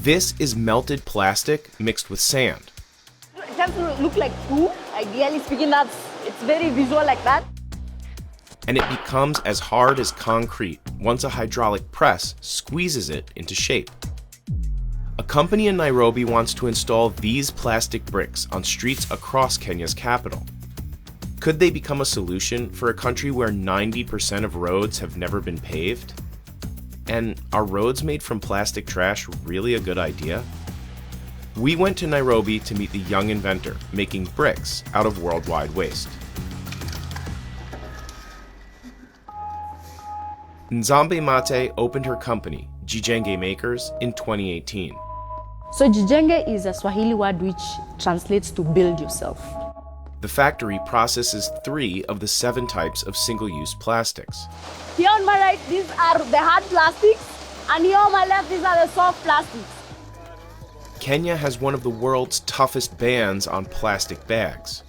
This is melted plastic mixed with sand. It has to look like poo. Ideally speaking, it's very visual like that. And it becomes as hard as concrete once a hydraulic press squeezes it into shape. A company in Nairobi wants to install these plastic bricks on streets across Kenya's capital. Could they become a solution for a country where 90% of roads have never been paved? And are roads made from plastic trash really a good idea? We went to Nairobi to meet the young inventor making bricks out of worldwide waste. Nzambe Mate opened her company, Jijenge Makers, in 2018. So Jijenge is a Swahili word which translates to build yourself. The factory processes 3 of the 7 types of single-use plastics. Here on my right, these are the hard plastics, and here on my left, these are the soft plastics. Kenya has one of the world's toughest bans on plastic bags,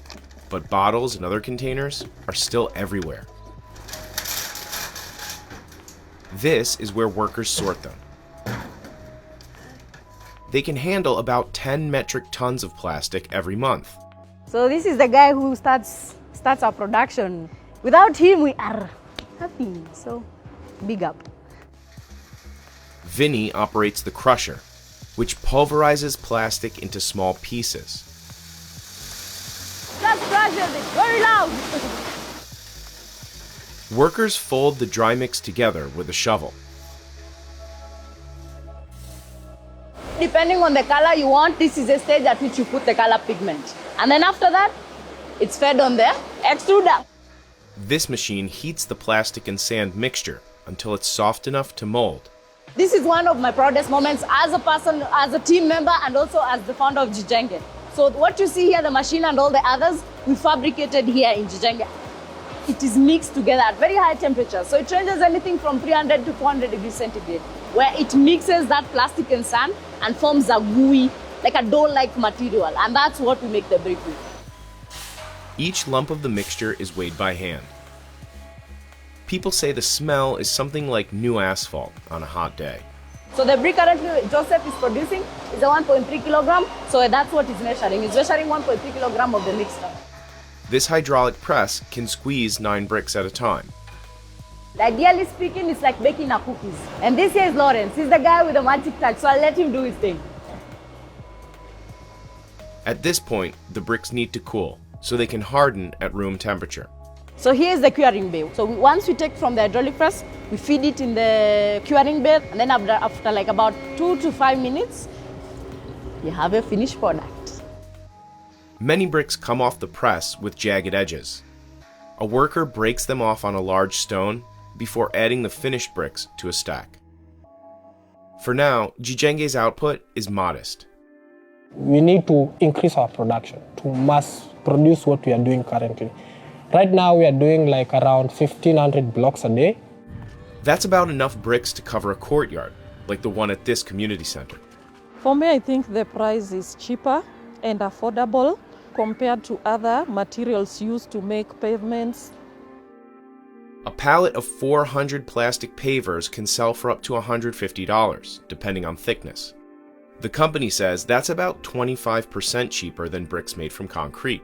but bottles and other containers are still everywhere. This is where workers sort them. They can handle about 10 metric tons of plastic every month. So this is the guy who starts our production. Without him, we are happy. So big up. Vinny operates the crusher, which pulverizes plastic into small pieces. Just crushes it very loud. Workers fold the dry mix together with a shovel. Depending on the color you want, this is a stage at which you put the color pigment. And then after that, it's fed on the extruder. This machine heats the plastic and sand mixture until it's soft enough to mold. This is one of my proudest moments as a person, as a team member, and also as the founder of Jijenge. So what you see here, the machine and all the others, we fabricated here in Jijenge. It is mixed together at very high temperatures. So it ranges anything from 300 to 400 degrees centigrade, where it mixes that plastic and sand and forms a gooey, like a dough-like material. And that's what we make the brick with. Each lump of the mixture is weighed by hand. People say the smell is something like new asphalt on a hot day. So the brick currently Joseph is producing is a 1.3 kilogram. So that's what he's measuring. He's measuring 1.3 kilogram of the mixture. This hydraulic press can squeeze 9 bricks at a time. Ideally speaking, it's like baking a cookies. And this here is Lawrence. He's the guy with the magic touch, so I'll let him do his thing. At this point, the bricks need to cool, so they can harden at room temperature. So here's the curing bay. So once we take from the hydraulic press, we feed it in the curing bay, and then after like about 2 to 5 minutes, you have a finished product. Many bricks come off the press with jagged edges. A worker breaks them off on a large stone before adding the finished bricks to a stack. For now, Jijenge's output is modest. We need to increase our production to mass produce what we are doing currently. Right now we are doing like around 1,500 blocks a day. That's about enough bricks to cover a courtyard, like the one at this community center. For me, I think the price is cheaper and affordable compared to other materials used to make pavements. A pallet of 400 plastic pavers can sell for up to $150, depending on thickness. The company says that's about 25% cheaper than bricks made from concrete.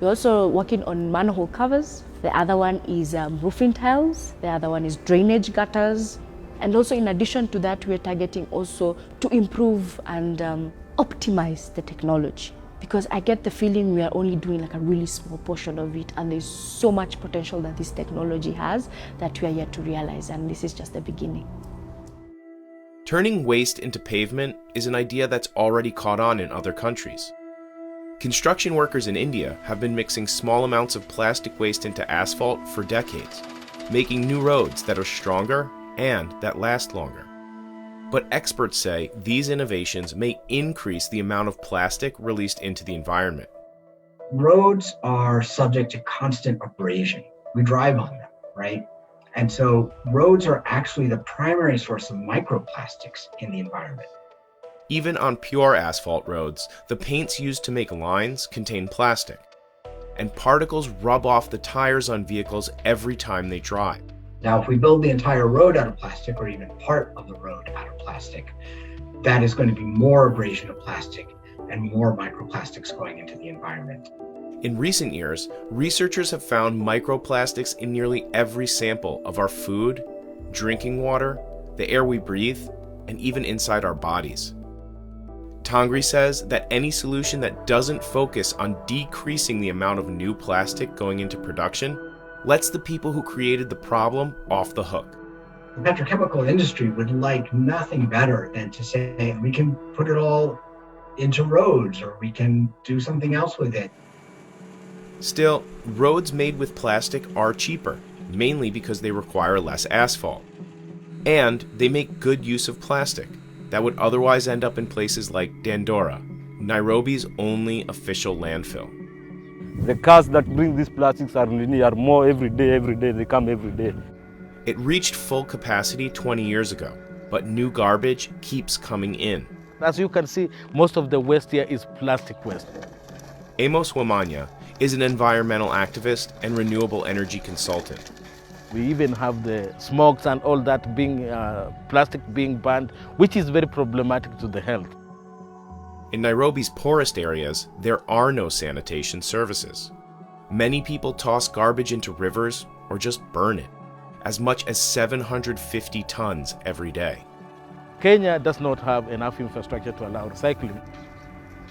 We're also working on manhole covers. The other one is roofing tiles. The other one is drainage gutters. And also in addition to that, we're targeting also to improve and optimize the technology. Because I get the feeling we are only doing like a really small portion of it, and there's so much potential that this technology has that we are yet to realize, and this is just the beginning. Turning waste into pavement is an idea that's already caught on in other countries. Construction workers in India have been mixing small amounts of plastic waste into asphalt for decades, making new roads that are stronger and that last longer. But experts say these innovations may increase the amount of plastic released into the environment. Roads are subject to constant abrasion. We drive on them, right? And so roads are actually the primary source of microplastics in the environment. Even on pure asphalt roads, the paints used to make lines contain plastic, and particles rub off the tires on vehicles every time they dry. Now, if we build the entire road out of plastic, or even part of the road out of plastic, that is going to be more abrasion of plastic and more microplastics going into the environment. In recent years, researchers have found microplastics in nearly every sample of our food, drinking water, the air we breathe, and even inside our bodies. Tangri says that any solution that doesn't focus on decreasing the amount of new plastic going into production lets the people who created the problem off the hook. The petrochemical industry would like nothing better than to say we can put it all into roads or we can do something else with it. Still, roads made with plastic are cheaper, mainly because they require less asphalt. And they make good use of plastic that would otherwise end up in places like Dandora, Nairobi's only official landfill. The cars that bring these plastics are more every day, they come every day. It reached full capacity 20 years ago, but new garbage keeps coming in. As you can see, most of the waste here is plastic waste. Amos Wamanya is an environmental activist and renewable energy consultant. We even have the smokes and all that being plastic being burned, which is very problematic to the health. In Nairobi's poorest areas, there are no sanitation services. Many people toss garbage into rivers or just burn it, as much as 750 tons every day. Kenya does not have enough infrastructure to allow recycling.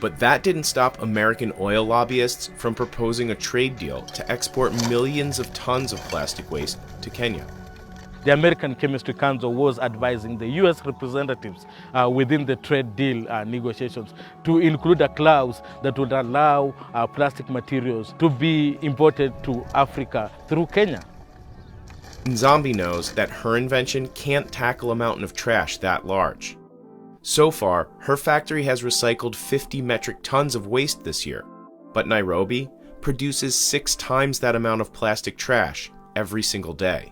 But that didn't stop American oil lobbyists from proposing a trade deal to export millions of tons of plastic waste to Kenya. The American Chemistry Council was advising the U.S. representatives within the trade deal negotiations to include a clause that would allow plastic materials to be imported to Africa through Kenya. Nzambi knows that her invention can't tackle a mountain of trash that large. So far, her factory has recycled 50 metric tons of waste this year, but Nairobi produces 6 times that amount of plastic trash every single day.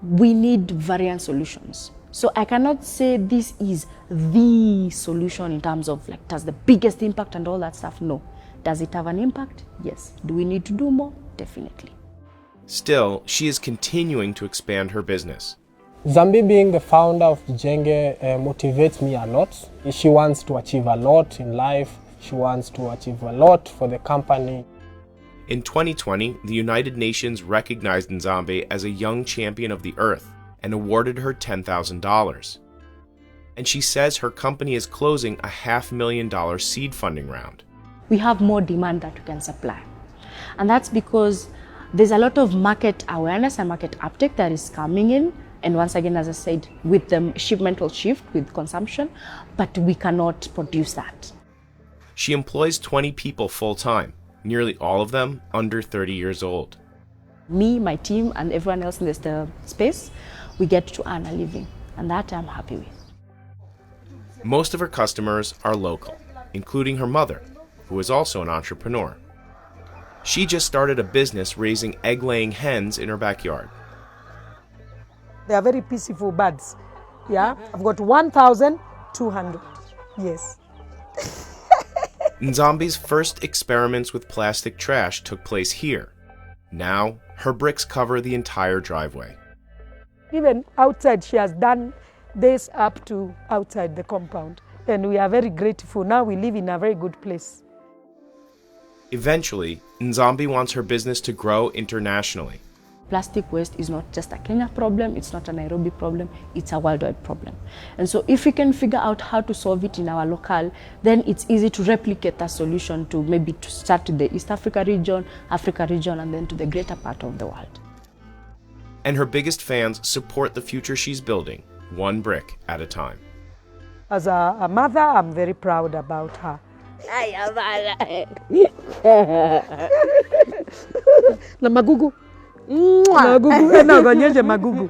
We need variant solutions. So I cannot say this is the solution in terms of like, does the biggest impact and all that stuff? No. Does it have an impact? Yes. Do we need to do more? Definitely. Still, she is continuing to expand her business. Nzambi being the founder of Jenge motivates me a lot. She wants to achieve a lot in life. She wants to achieve a lot for the company. In 2020, the United Nations recognized Nzambi as a young champion of the earth and awarded her $10,000. And she says her company is closing a $500,000 seed funding round. We have more demand that we can supply. And that's because there's a lot of market awareness and market uptake that is coming in. And once again, as I said, with the shipmental shift with consumption, but we cannot produce that. She employs 20 people full-time, nearly all of them under 30 years old. Me, my team, and everyone else in the space, we get to earn a living, and that I'm happy with. Most of her customers are local, including her mother, who is also an entrepreneur. She just started a business raising egg-laying hens in her backyard. They are very peaceful birds. Yeah, I've got 1,200. Yes. Nzambi's first experiments with plastic trash took place here. Now, her bricks cover the entire driveway. Even outside, she has done this up to outside the compound. And we are very grateful. Now we live in a very good place. Eventually, Nzambi wants her business to grow internationally. Plastic waste is not just a Kenya problem, it's not a Nairobi problem, it's a worldwide problem. And so if we can figure out how to solve it in our local, then it's easy to replicate that solution to maybe to start to the East Africa region, and then to the greater part of the world. And her biggest fans support the future she's building, one brick at a time. As a mother, I'm very proud about her. Na magugu. Magugu.